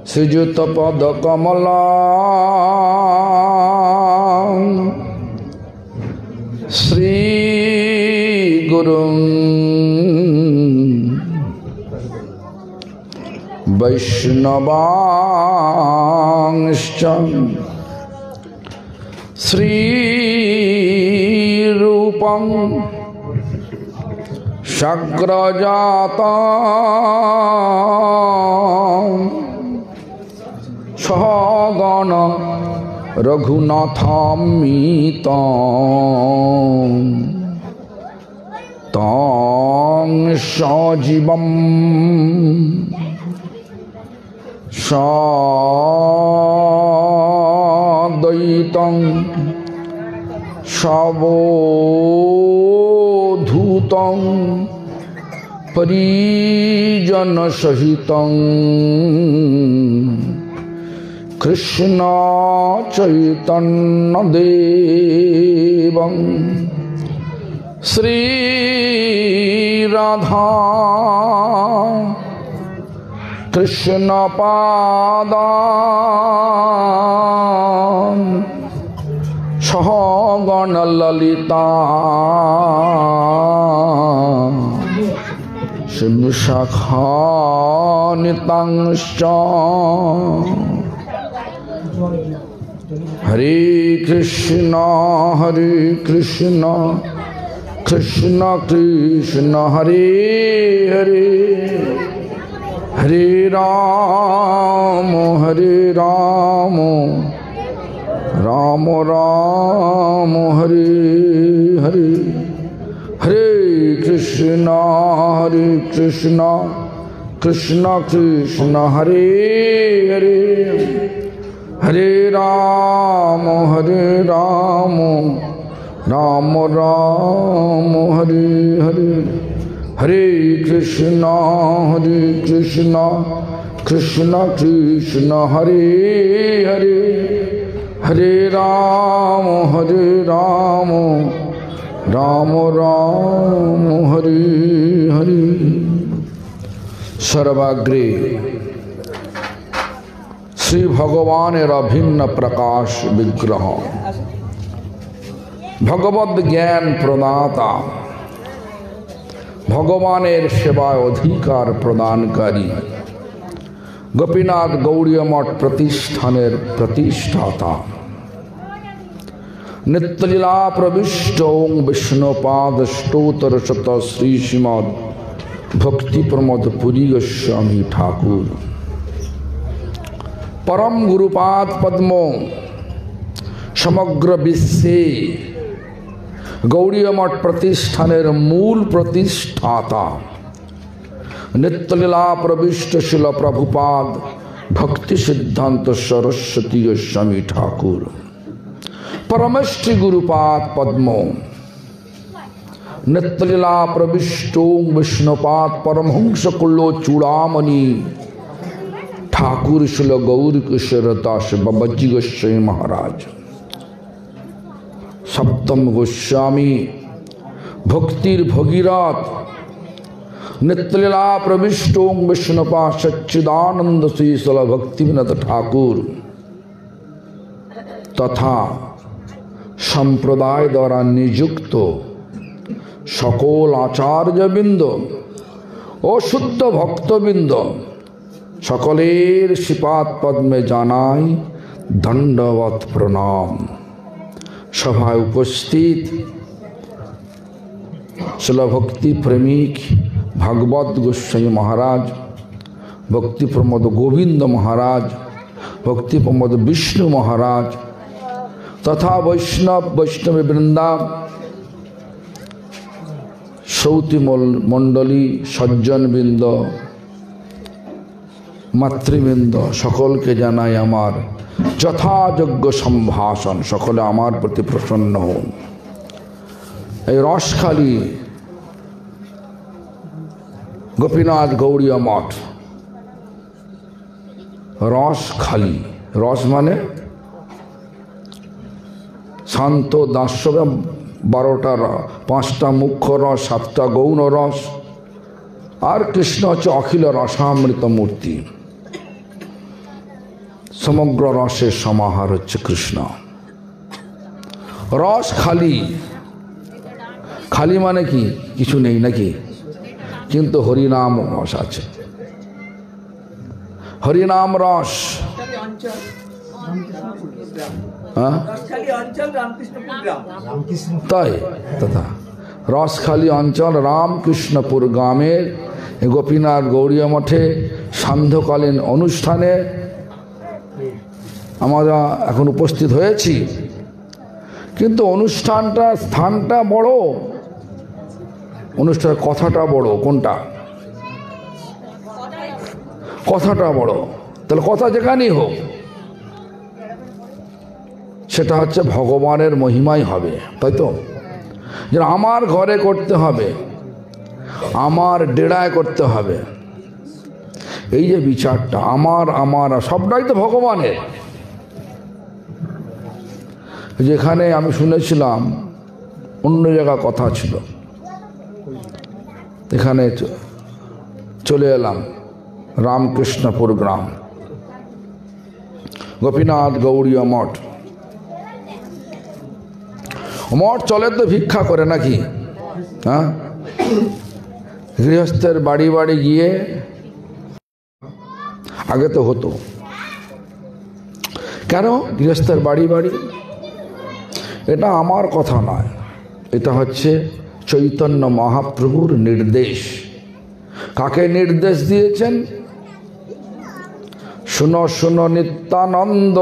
শ্রীযুত পদ কমলা শ্রী গুরু বৈষ্ণবাংশ্চ শ্রীরূপং সাগ্রজাতং সহগণ রঘুনাথামিতং তং সজীবম সদ্বৈতং সবধূতং পরিজন সহিতং কৃষ্ণ চৈতন্য দেবং শ্রী রাধা কৃষ্ণ পাদান সহগণ ললিতা শিবশাখানিতাংশ্চ হরে কৃষ্ণ কৃষ্ণ কৃষ্ণ হরে হরে হরে রাম রাম রাম হরে হরে হরে কৃষ্ণ কৃষ্ণ কৃষ্ণ হরে হরে হরে রাম রাম রাম হরে হরে হরে কৃষ্ণ কৃষ্ণ কৃষ্ণ হরে হরে হরে রাম রাম রাম হরে হরে। সর্বাগ্রে শ্রী ভগবানের অভিন্ন প্রকাশ বিগ্রহ ভগবদ জ্ঞান প্রদাতা ভগবানের সেবায় অধিকার প্রদানকারী গোপীনাথ গৌড়ীয় মঠ প্রতিষ্ঠানের প্রতিষ্ঠাতা নিত্যলীলা প্রবিষ্ট ওং বিষ্ণুপাদ স্তোত্র শত শ্রী শ্রীমদ ভক্তি প্রমোদ পুরী গোস্বামী ঠাকুর परम गुरुपाद पद्म समग्र विश्वे गौड़ीय मठ प्रतिष्ठानेर मूल प्रतिष्ठाता नित्यलीला प्रविष्ट शिल प्रभुपाद भक्ति सिद्धांत सरस्वती गोस्वामी ठाकुर परमेष्टि गुरुपाद पद्म नित्यलीला प्रविष्ट विष्णुपाद परमहंस कुल्लो चूड़ामणि ठाकुर शिल गौर किशोर दास बाबाजी गोस्वामी महाराज सप्तम गोस्वामी भक्तिर भगीरथ नित्यलीला प्रविष्ट विष्णुपा सच्चिदानंद श्री शिल भक्तिविनोद ठाकुर तथा संप्रदाय द्वारा नियुक्त सकल आचार्यबृंद और शुद्ध भक्तबृंद सकलेर श्रीपाद पद्मे जानाई दंडवत प्रणाम। सभाय उपस्थित शिल भक्ति प्रेमिक भागवत गोस्वामी महाराज भक्ति प्रमोद गोविंद महाराज भक्ति प्रमोद विष्णु महाराज तथा वैष्णवी वृंदा सौती मंडली सज्जन बृंद मातृबृंद सकल के जानाई आमार यथायोग्य सम्भाषण सकले आमार प्रति प्रसन्न हन। रसखाली गोपीनाथ गौड़ीय मठ रसखाली रस माने शांत दास्य 12टा 5टा मुख्य रस 7टा गौण रस और कृष्ण हच्छे अखिल रसामृत मूर्ति। সমগ্র রসের সমাহার হচ্ছে কৃষ্ণ। রস খালি, খালি মানে কি কিছু নেই নাকি, কিন্তু হরিনাম রস আছে, হরিনাম রস। হ্যাঁ তাই তথা রসখালী অঞ্চল রামকৃষ্ণপুর গ্রামের গোপীনাথ গৌড়ীয় মঠে সান্ধ্যকালীন অনুষ্ঠানে আমরা এখন উপস্থিত হয়েছি। কিন্তু অনুষ্ঠানটা স্থানটা বড়, অনুষ্ঠানের কথাটা বড়। কোনটা? কথাটা বড়। তাহলে কথা যেখানেই হোক সেটা হচ্ছে ভগবানের মহিমাই হবে, তাই তো? যে আমার ঘরে করতে হবে, আমার ডেরায় করতে হবে, এই যে বিচারটা আমার আমার সবটাই তো ভগবানের। যেখানে আমি শুনেছিলাম অন্য জায়গা কথা ছিল, এখানে চলে এলাম রামকৃষ্ণপুর গ্রাম, গোপীনাথ গৌড়ীয় মঠ। মঠ চলে তো ভিক্ষা করে নাকি? হ্যাঁ, গৃহস্থের বাড়ি বাড়ি গিয়ে আগে তো হতো। কেন গৃহস্থের বাড়ি বাড়ি? এটা আমার কথা নয়, এটা হচ্ছে চৈতন্য মহাপ্রভুর নির্দেশ। কাকে নির্দেশ দিয়েছেন? শুনো শুনো নিত্যানন্দ,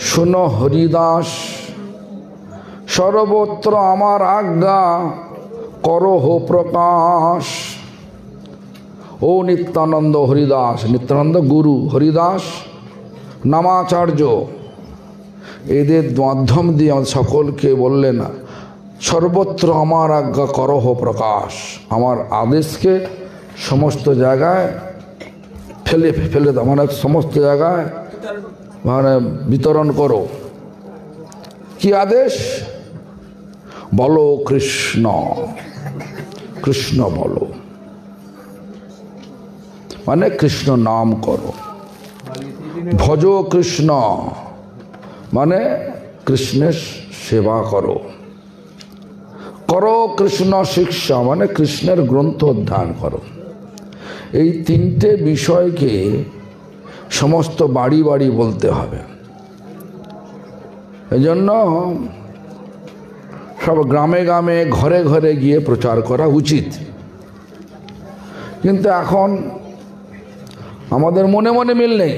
শুনো হরিদাস, সর্বত্র আমার আজ্ঞা করহ প্রকাশ। ও নিত্যানন্দ হরিদাস, নিত্যানন্দ গুরু, হরিদাস নামাচার্য, এদের মাধ্যম দিয়ে আমাদের সকলকে বললেন সর্বত্র আমার আজ্ঞা করহ প্রকাশ। আমার আদেশকে সমস্ত জায়গায় ফেলে ফেলে দাও, মানে সমস্ত জায়গায় মানে বিতরণ করো। কি আদেশ? বলো কৃষ্ণ, কৃষ্ণ বলো, মানে কৃষ্ণ নাম করো। ভজ কৃষ্ণ মানে কৃষ্ণের সেবা করো। করো কৃষ্ণ শিক্ষা মানে কৃষ্ণের গ্রন্থ অধ্যয়ন করো। এই তিনটে বিষয়কে সমস্ত বাড়ি বাড়ি বলতে হবে। এই জন্য সব গ্রামে গ্রামে ঘরে ঘরে গিয়ে প্রচার করা উচিত। কিন্তু এখন আমাদের মনে মনে মিল নেই।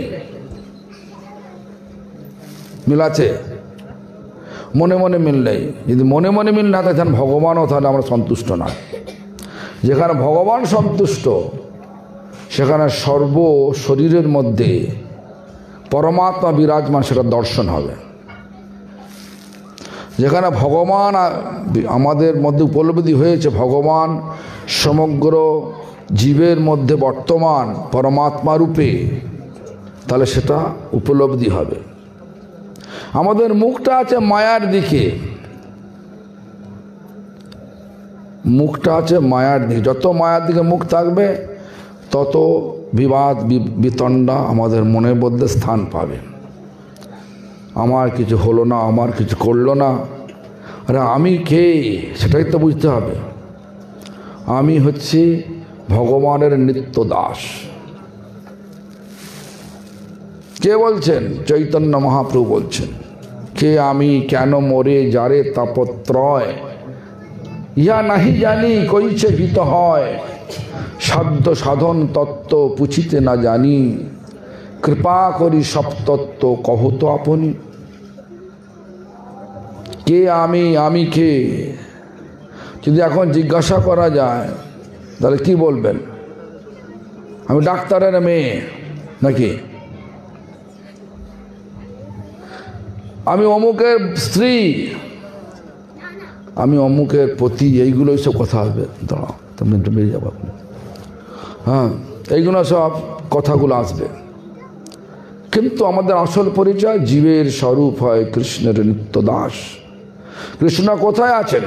মিল আছে? মনে মনে মিল নেই। যদি মনে মনে মিল না থাকে ভগবানও তাহলে আমরা সন্তুষ্ট না। যেখানে ভগবান সন্তুষ্ট সেখানে সর্ব শরীরের মধ্যে পরমাত্মা বিরাজমান, সেটা দর্শন হবে। যেখানে ভগবান আমাদের মধ্যে উপলব্ধি হয়েছে, ভগবান সমগ্র জীবের মধ্যে বর্তমান পরমাত্মা রূপে, তাহলে সেটা উপলব্ধি হবে। আমাদের মুখটা আছে মায়ার দিকে, মুখটা আছে মায়ার দিকে। যত মায়ার দিকে মুখ থাকবে তত বিবাদ বিতণ্ডা আমাদের মনের মধ্যে স্থান পাবে। আমার কিছু হলো না, আমার কিছু করলো না, আরে আমি কে সেটাই তো বুঝতে হবে। আমি হচ্ছি ভগবানের নিত্য দাস। কে বলছেন? চৈতন্য মহাপ্রভু বলছেন। কে আমি, কেন মোরে যারে তাপত্রয়, ইহা নাহি জানি কইছে ভীত হয়, সাধ্য সাধন তত্ত্ব পুছিতে না জানি, কৃপা করি সব তত্ত্ব কহত আপনি। কে আমি, আমি কে? যদি এখন জিজ্ঞাসা করা যায় তাহলে কি বলবেন? আমি ডাক্তারের মেয়ে নাকি? আমি অমুকের স্ত্রী, আমি অমুকের পতি, এইগুলোই সব কথা হবে। দাঁড়াও, তুমি বেরিয়ে যাবো। হ্যাঁ, এইগুলো সব কথাগুলো আসবে। কিন্তু আমাদের আসল পরিচয় জীবের স্বরূপ হয় কৃষ্ণের নিত্য দাস। কৃষ্ণ কোথায় আছেন?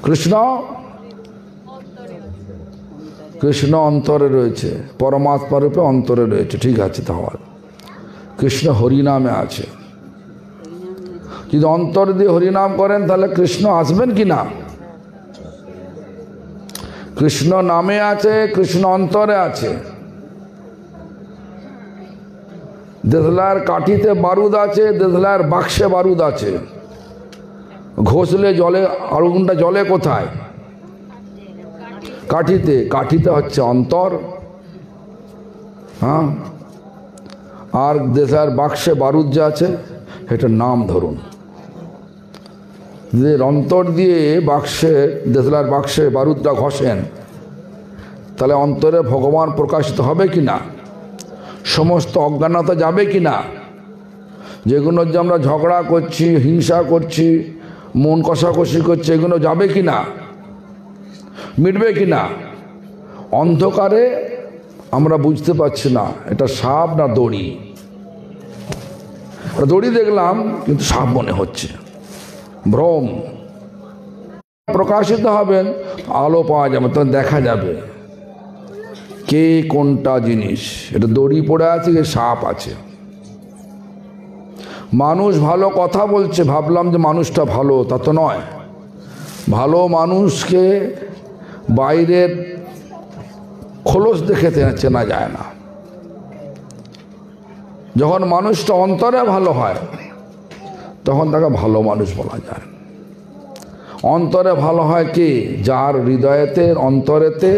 কৃষ্ণ কৃষ্ণ অন্তরে রয়েছে, পরমাত্মা রূপে অন্তরে রয়েছে, ঠিক আছে। তাহলে কৃষ্ণ হরিনামে আছে। যদি অন্তর দিয়ে হরিনাম করেন তাহলে কৃষ্ণ আসবেন কি না? কৃষ্ণ নামে আছে, কৃষ্ণ অন্তরে আছে। দেশলার কাঠিতে বারুদ আছে, দেশলার বাক্সে বারুদ আছে। ঘষলে জলে, আগুনটা জলে কোথায়? কাঠিতে। কাঠিতে হচ্ছে অন্তর, হ্যাঁ। আর দেশলার বাক্সে বারুদ যে আছে এটার নাম ধরুন। যে অন্তর দিয়ে বাক্সে, দেশলার বাক্সে বারুদটা ঘষেন, তাহলে অন্তরে ভগবান প্রকাশিত হবে কি না? সমস্ত অজ্ঞানতা যাবে কি না? যেগুলোর যে আমরা ঝগড়া করছি, হিংসা করছি, মন কষাকষি করছি, এগুলো যাবে কি না? মিটবে কি না? অন্ধকারে আমরা বুঝতে পারছি না এটা সাপ না দড়ি। দড়ি দেখলাম কিন্তু সাপ মনে হচ্ছে, ভ্রম। প্রকাশিত হবেন, আলো পাওয়া যাবে, তখন দেখা যাবে কে কোনটা জিনিস। এটা দড়ি পড়ে আছে কি সাপ আছে। মানুষ ভালো কথা বলছে, ভাবলাম যে মানুষটা ভালো, তা তো নয়। ভালো মানুষকে বাইরের খোলস দেখে চেনা যায় না। যখন মানুষটা অন্তরে ভালো হয় তখন তাকে ভালো মানুষ বলা যায়। অন্তরে ভালো হয় কি? যার হৃদয়েতে, অন্তরেতে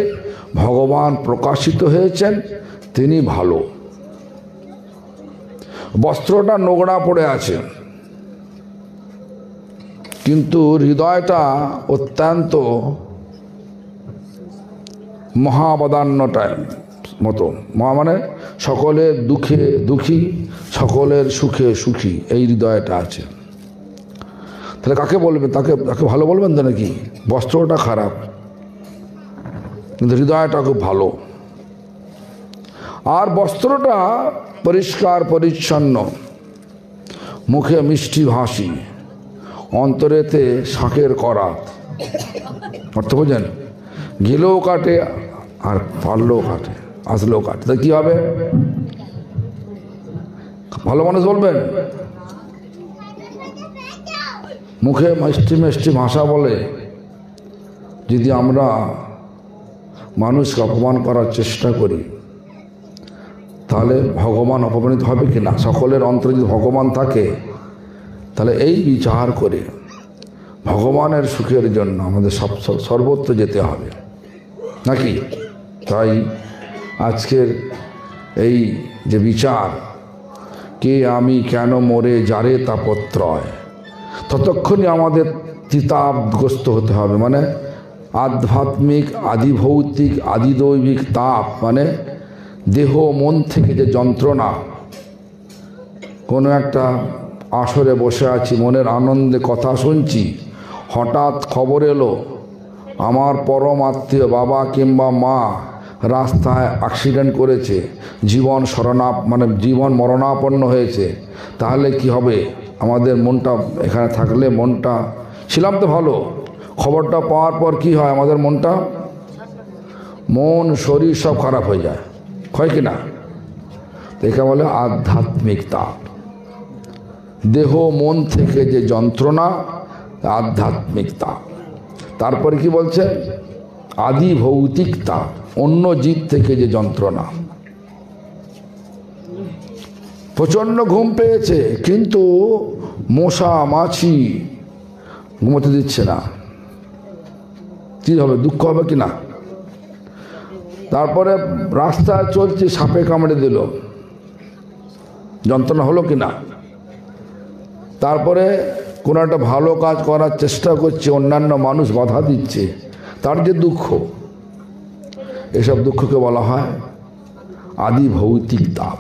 ভগবান প্রকাশিত হয়েছেন তিনি ভালো। বস্ত্রটা নোংরা পড়ে আছে কিন্তু হৃদয়টা অত্যন্ত মহাবদান্যটায় মতো। মহা মানে সকলের দুঃখে দুঃখী, সকলের সুখে সুখী, এই হৃদয়টা আছে। তাহলে কাকে বলবেন? তাকে ভালো বলবেন তো নাকি? বস্ত্রটা খারাপ কিন্তু হৃদয়টা খুব ভালো। আর বস্ত্রটা পরিষ্কার পরিচ্ছন্ন, মুখে মিষ্টি ভাসি, অন্তরেতে শাঁখের করাত। অর্থ বোঝেন? গেলেও কাটে আর পারলেও কাটে, আসলেও কাটে। তা কি হবে? ভালো মানুষ বলবেন? মুখে মিষ্টি মিষ্টি ভাষা বলে যদি আমরা মানুষকে অপমান করার চেষ্টা করি তাহলে ভগবান অপমানিত হবে কি না? সকলের অন্তরে যদি ভগবান থাকে তাহলে এই বিচার করে ভগবানের সুখের জন্য আমাদের সর্বত্র যেতে হবে নাকি? তাই আজকের এই যে বিচার, কে আমি কেন মোরে যারে তাপত্রয়, ততক্ষণই আমাদের তিতাবগ্রস্ত হতে হবে। মানে আধ্যাত্মিক, আদিভৌতিক, আদিদৈবিক তাপ, মানে দেহ মন থেকে যে যন্ত্রণা। কোনো একটা আসরে বসে আছি, মনের আনন্দে কথা শুনছি, হঠাৎ খবর এলো আমার পরম আত্মীয় বাবা কিংবা মা রাস্তায় অ্যাক্সিডেন্ট করেছে, জীবন মরণাপন্ন হয়েছে। তাহলে কি হবে? আমাদের মনটা এখানে থাকলে, মনটা ছিলাম তো ভালো, খবরটা পাওয়ার পর কি হয়? আমাদের মন শরীর সব খারাপ হয়ে যায়, হয় কি না? একে বলে আধ্যাত্মিক তাপ। দেহ মন থেকে যে যন্ত্রণা, আধ্যাত্মিক তাপ। তারপরে কি বলছে? আদি ভৌতিক তাপ, অন্য জীব থেকে যে যন্ত্রণা। প্রচণ্ড ঘুম পেয়েছে কিন্তু মশা মাছি ঘুমোতে দিচ্ছে না, কি হবে? দুঃখ হবে কি না? তারপরে রাস্তায় চলছে, সাপে কামড়ে দিল, যন্ত্রণা হলো কি না? তারপরে কোনো একটা ভালো কাজ করার চেষ্টা করছে, অন্যান্য মানুষ বাধা দিচ্ছে, তার যে দুঃখ, এসব দুঃখকে বলা হয় আদি ভৌতিক তাপ।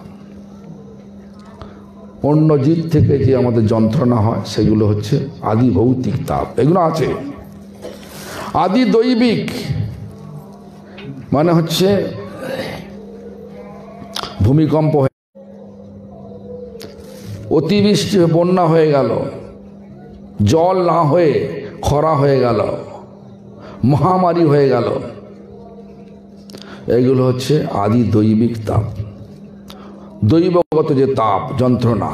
অন্য জীব থেকে যে আমাদের যন্ত্রণা হয় সেগুলো হচ্ছে আদি ভৌতিক তাপ। এগুলো আছে। আদি দৈবিক মানে হচ্ছে ভূমিকম্প, অতিবৃষ্টি, বন্যা হয়ে গেল, জল না হয়ে খরা হয়ে গেল, মহামারী হয়ে গেল, এইগুলো হচ্ছে আদি দৈবিক তাপ, দৈবগত যে তাপ যন্ত্রণা।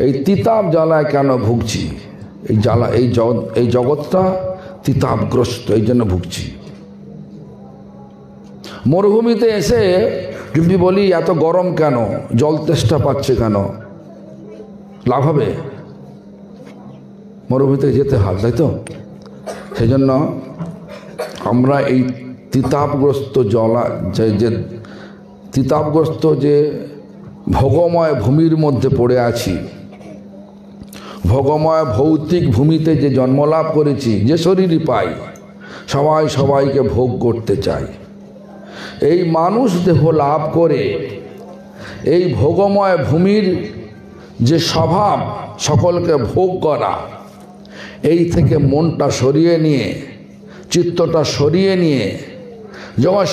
এই তিতাব জ্বালায় কেন ভুগছি? এই জ্বালা, এই জগৎটা তিতাবগ্রস্ত, এই জন্য ভুগছি। মরুভূমিতে এসে যদি বলি এত গরম কেন, জল তেষ্টা পাচ্ছে কেন, লাভ হবে? মরুভূমিতে যেতে হবে, তাই তো? সেই জন্য আমরা এই তিতাবগ্রস্ত যে তিতাবগ্রস্ত যে ভোগময় ভূমির মধ্যে পড়ে আছি, ভোগময় ভৌতিক ভূমিতে যে জন্মলাভ করেছি, যে শরীরই পাই, সবাই সবাইকে ভোগ করতে চাই। এই মানুষ দেহ লাভ করে এই ভোগময় ভূমির যে স্বভাব সকলকে ভোগ করা, এই থেকে মনটা সরিয়ে নিয়ে, চিত্তটা সরিয়ে নিয়ে যখন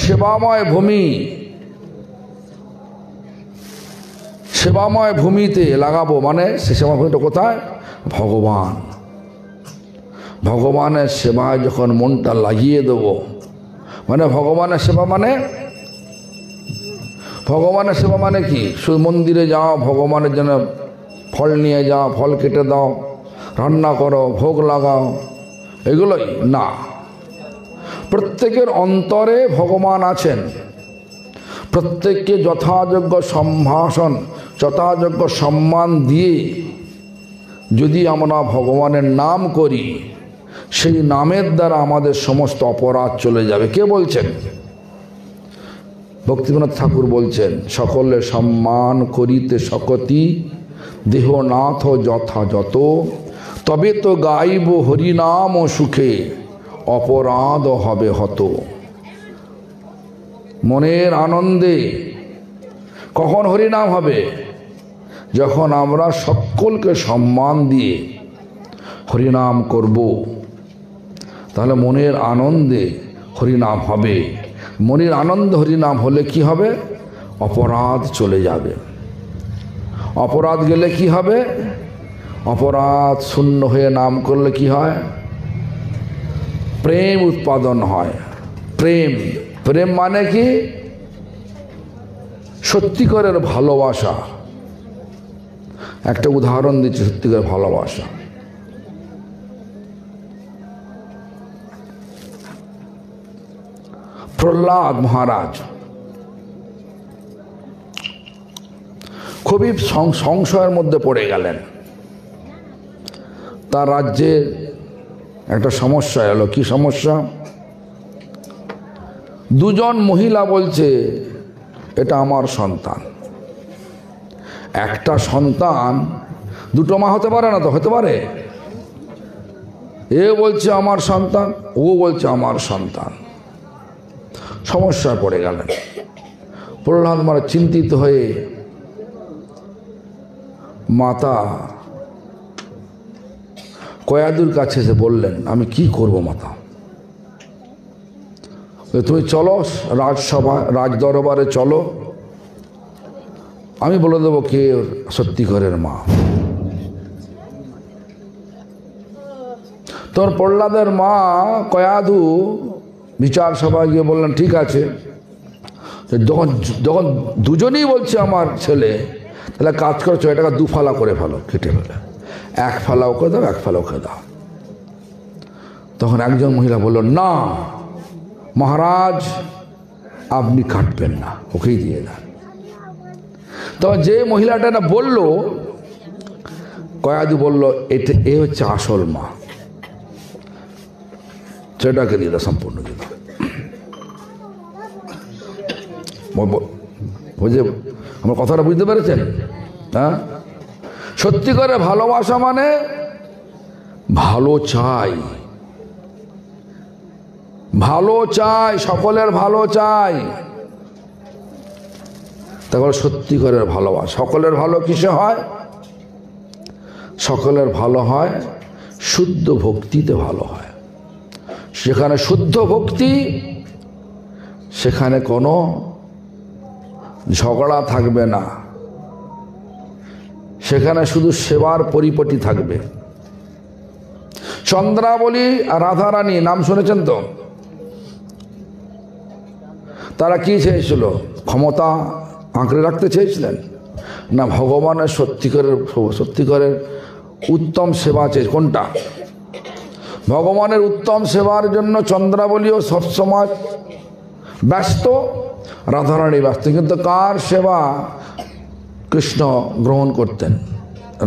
সেবাময় ভূমিতে লাগাবো, মানে সে সেবাময় ভূমিটা কোথায়? ভগবান। ভগবানের সেবায় যখন মনটা লাগিয়ে দেব, মানে ভগবানের সেবা মানে কি? শুধু মন্দিরে যাও, ভগবানের জন্য ফল নিয়ে যাও, ফল কেটে দাও, রান্না করো, ভোগ লাগাও, এগুলোই না। প্রত্যেকের অন্তরে ভগবান আছেন। প্রত্যেককে যথাযোগ্য সম্ভাষণ, যথাযোগ্য সম্মান দিয়ে যদি আমরা ভগবানের নাম করি, সেই নামের দ্বারা আমাদের সমস্ত অপরাধ চলে যাবে। কে বলছেন? ভক্তিবিনোদ ঠাকুর বলছেন, সকলে সম্মান করিতে সকতি দেহনাথ যথাযথ, তবে তো গাইব হরিনাম সুখে অপরাধ হবে হত। মনের আনন্দে কখন হরিনাম হবে? যখন আমরা সকলকে সম্মান দিয়ে হরিনাম করব, তাহলে মনের আনন্দে হরিনাম হবে। মনের আনন্দ হরিনাম হলে কি হবে? অপরাধ চলে যাবে। অপরাধ গেলে কি হবে? অপরাধ শূন্য হয়ে নাম করলে কি হয়? প্রেম উৎপাদন হয়। প্রেম, প্রেম মানে কি? সত্যিকারের ভালোবাসা। একটা উদাহরণ দিচ্ছি, সত্যিকারের ভালোবাসা। প্রহ্লাদ মহারাজ খুবই সংশয়ের মধ্যে পড়ে গেলেন। তার রাজ্যে একটা সমস্যা এলো। কি সমস্যা? দুজন মহিলা বলছে এটা আমার সন্তান। একটা সন্তান দুটো মা হতে পারে না তো? হতে পারে। এ বলছে আমার সন্তান, ও বলছে আমার সন্তান। সমস্যায় পড়ে গেলেন। প্রহ্লাদ মহারাজ চিন্তিত হয়ে মাতা কয়াদুর কাছে এসে বললেন, আমি কি করব মাতা? তুমি চলো রাজসভা, রাজ দরবারে চলো, আমি বলে দেবো কে সত্যিকারের মা। তোর প্রহ্লাদের মা কয়াদু বিচার সভায় গিয়ে বললেন, ঠিক আছে। যখন দুজনেই বলছে আমার ছেলে, তাহলে কাজ করছো, এটাকে দু ফালা করে ফেলো, কেটে ফেলে, এক ফালা ওকে দাও, এক ফালা ওকে দাও। তখন একজন মহিলা বলল, না মহারাজ আপনি কাটবেন না, ওকেই দিয়ে দেন। তখন যে মহিলাটা না বলল, কয়াদু বলল, এটা এ হচ্ছে আসল মা, সেটাকে দিয়ে দাও, সম্পূর্ণ দিয়ে দাও। বুঝে আমার কথাটা বুঝতে পেরেছেন? হ্যাঁ, সত্যিকারের ভালোবাসা মানে ভালো চাই, ভালো চাই, সকলের ভালো চাই। তারপর সত্যিকারের ভালোবাসা। সকলের ভালো কিসে হয়? সকলের ভালো হয় শুদ্ধ ভক্তিতে ভালো হয়। সেখানে শুদ্ধ ভক্তি, সেখানে কোনো ঝগড়া থাকবে না, সেখানে শুধু সেবার পরিপাটি থাকবে। চন্দ্রাবলী আর রাধারানী নাম শুনেছেন তো? তারা কি চেয়েছিল? ক্ষমতা আঁকড়ে রাখতে চেয়েছিলেন, না ভগবানের সত্যিকারের উত্তম সেবা চেয়ে? কোনটা? ভগবানের উত্তম সেবার জন্য চন্দ্রাবলীও সবসময় ব্যস্ত, রাধারানী ব্যস্ত, কিন্তু কার সেবা কৃষ্ণ গ্রহণ করতেন?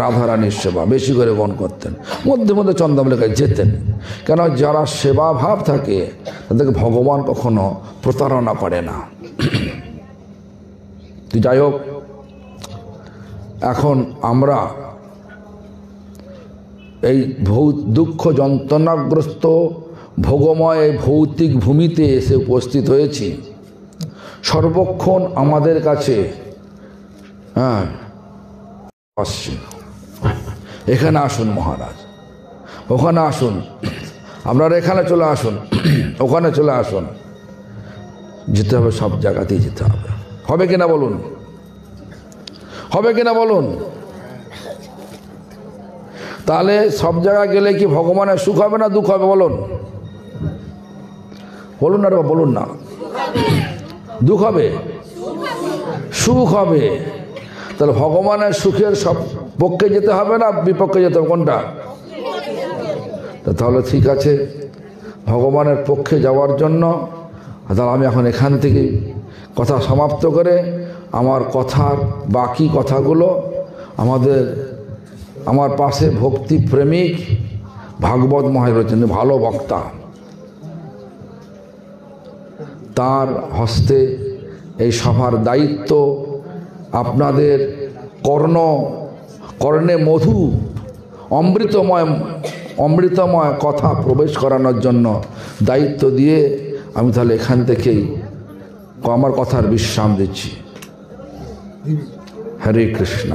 রাধারানীর সেবা বেশি করে গ্রহণ করতেন, মধ্যে মধ্যে চন্দ্রাবলীর কাছে যেতেন। কেন? যারা সেবা ভাব থাকে তাদেরকে ভগবান কখনো প্রতারণা করে না। যাই হোক, এখন আমরা এই দুঃখ যন্ত্রণাগ্রস্ত ভোগময় ভৌতিক ভূমিতে এসে উপস্থিত হয়েছি। সর্বক্ষণ আমাদের কাছে আসছে, এখানে আসুন মহারাজ, ওখানে আসুন, আপনারা এখানে চলে আসুন, ওখানে চলে আসুন, যেতে হবে, সব জায়গাতেই যেতে হবে। হবে কিনা বলুন? হবে কিনা বলুন? তাহলে সব জায়গায় গেলে কি ভগবানের সুখ হবে না দুঃখ হবে? বলুন, বলুন না, বলুন না। দুঃখ হবে, সুখ হবে। তাহলে ভগবানের সুখের সব পক্ষে যেতে হবে না বিপক্ষে যেতে হবে? কোনটা? তাহলে ঠিক আছে, ভগবানের পক্ষে যাওয়ার জন্য তাহলে আমি এখন এখান থেকে কথা সমাপ্ত করে আমার কথার বাকি কথাগুলো আমার পাশে ভক্তি প্রেমিক ভাগবত মহারাজ রয়েছেন, ভালো বক্তা, তার হস্তে এই সভার দায়িত্ব, আপনাদের কর্ণে মধু অমৃতময় কথা প্রবেশ করানোর জন্য দায়িত্ব দিয়ে আমি তাহলে এখান থেকেই আমার কথার বিশ্রাম দিচ্ছি। হরে কৃষ্ণ।